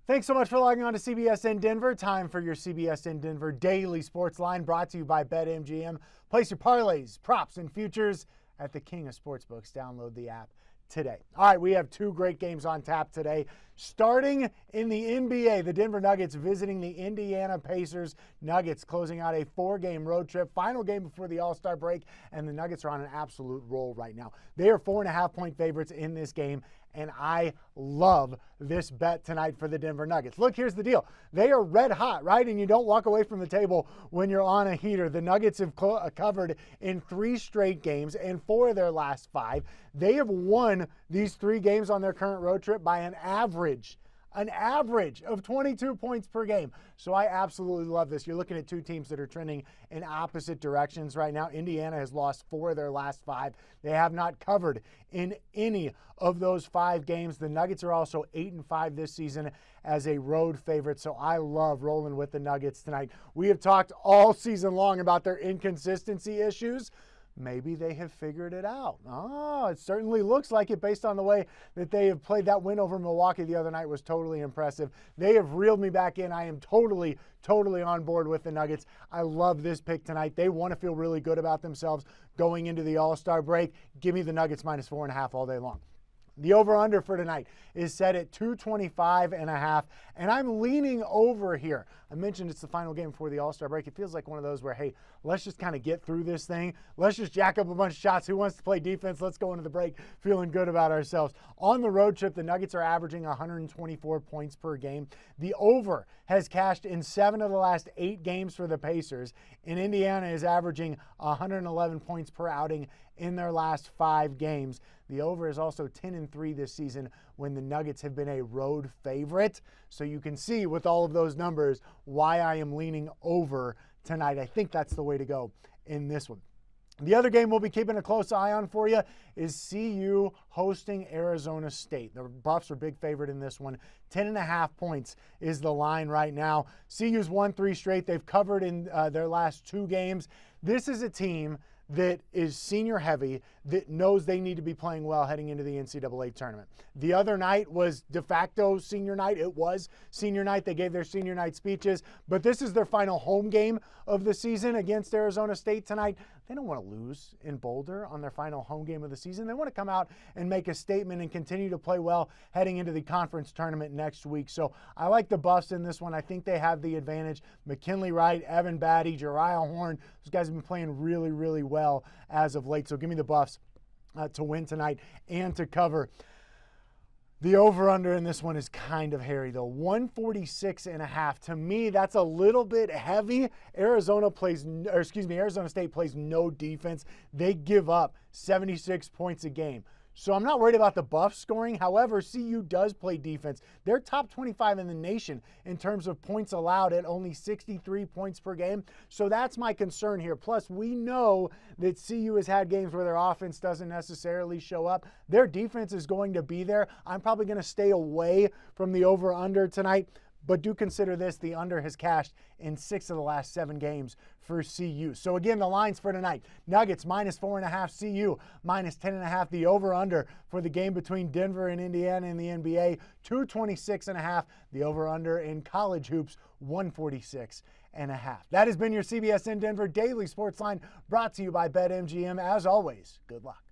Thanks so much for logging on to CBSN Denver. Time for your CBSN Denver Daily Sports Line, brought to you by BetMGM. Place your parlays, props, and futures at the king of sportsbooks. Download the app today. All right, we have two great games on tap today. Starting in the NBA, the Denver Nuggets visiting the Indiana Pacers. Nuggets closing out a 4-game road trip, final game before the All-Star break, and the Nuggets are on an absolute roll right now. They are 4.5-point favorites in this game, and I love this bet tonight for the Denver Nuggets. Look, here's the deal. They are red hot, right? And you don't walk away from the table when you're on a heater. The Nuggets have covered in 3 straight games and 4 of their last 5. They have won these 3 games on their current road trip by an average of 22 points per game. So I absolutely love this. You're looking at 2 teams that are trending in opposite directions right now. Indiana has lost 4 of their last 5. They have not covered in any of those 5 games. The Nuggets are also 8-5 this season as a road favorite. So I love rolling with the Nuggets tonight. We have talked all season long about their inconsistency issues. Maybe they have figured it out. Oh, it certainly looks like it based on the way that they have played. That win over Milwaukee the other night was totally impressive. They have reeled me back in. I am totally on board with the Nuggets. I love this pick tonight. They want to feel really good about themselves going into the All-Star break. Give me the Nuggets minus 4.5 all day long. The over-under for tonight is set at 225.5, and I'm leaning over here. I mentioned it's the final game before the All-Star break. It feels like one of those where, hey, let's just kind of get through this thing. Let's just jack up a bunch of shots. Who wants to play defense? Let's go into the break feeling good about ourselves. On the road trip, the Nuggets are averaging 124 points per game. The over has cashed in 7 of the last 8 games for the Pacers, and Indiana is averaging 111 points per outing in their last 5 games. The over is also 10-3 this season when the Nuggets have been a road favorite. So you can see with all of those numbers why I am leaning over tonight. I think that's the way to go in this one. The other game we'll be keeping a close eye on for you is CU hosting Arizona State. The Buffs are big favorite in this one. 10.5 points is the line right now. CU's won 3 straight. They've covered in their last 2 games. This is a team that is senior heavy, that knows they need to be playing well heading into the NCAA tournament. The other night was de facto senior night. It was senior night. They gave their senior night speeches, but this is their final home game of the season against Arizona State tonight. They don't want to lose in Boulder on their final home game of the season. They want to come out and make a statement and continue to play well heading into the conference tournament next week. So I like the Buffs in this one. I think they have the advantage. McKinley Wright, Evan Batty, Jeriah Horn, those guys have been playing really well as of late. So give me the Buffs to win tonight and to cover. The over-under in this one is kind of hairy, though. 146.5. To me, that's a little bit heavy. Arizona State plays no defense. They give up 76 points a game. So I'm not worried about the Buffs scoring. However, CU does play defense. They're top 25 in the nation in terms of points allowed at only 63 points per game. So that's my concern here. Plus, we know that CU has had games where their offense doesn't necessarily show up. Their defense is going to be there. I'm probably going to stay away from the over-under tonight. But do consider this, the under has cashed in 6 of the last 7 games for CU. So again, the lines for tonight, Nuggets minus 4.5, CU minus 10.5. The over-under for the game between Denver and Indiana in the NBA, 226.5. The over-under in college hoops, 146.5. That has been your CBSN Denver Daily Sports Line, brought to you by BetMGM. As always, good luck.